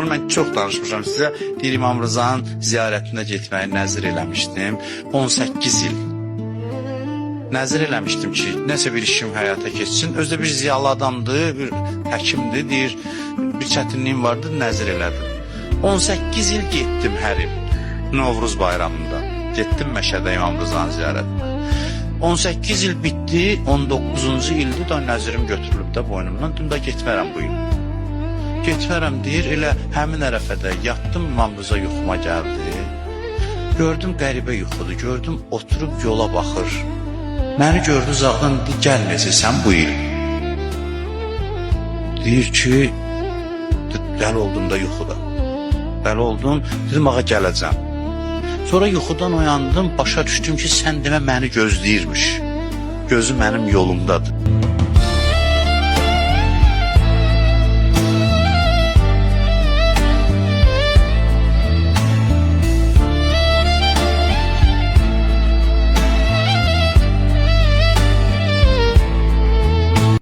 Bunu mən çox danışmışam sizə. Deyir İmam Rıza'nın ziyarətinə getməyi nəzir eləmişdim. 18 il. Nəzir eləmişdim ki, nəsə bir işim həyata keçsin. Özdə bir ziyalı adamdır, bir həkimdir, deyir, bir çətinliyim vardı, nəzir elədim. 18 il getdim hər il. Novruz bayramında. Getdim Məşədə İmam Rıza'nın ziyarətinə. 18 il bitdi, 19-cu ildir da nəzirim götürülüb də boynumdan. Dün də getmərəm bu il. Getmərəm deyir, elə həmin ərəfədə yatdım, İmam Rıza yuxuma gəldi. Gördüm qəribə yuxudur, gördüm oturub yola baxır. Məni gördü uzaqdan, gəlməyəcəksən bu il. Deyir ki, dəli oldum da yuxuda. Dəli oldum, dedim ağa gələcəm. Sonra yuxudan oyandım, başa düşdüm ki, sən demə məni gözləyirmiş. Gözü mənim yolumdadır.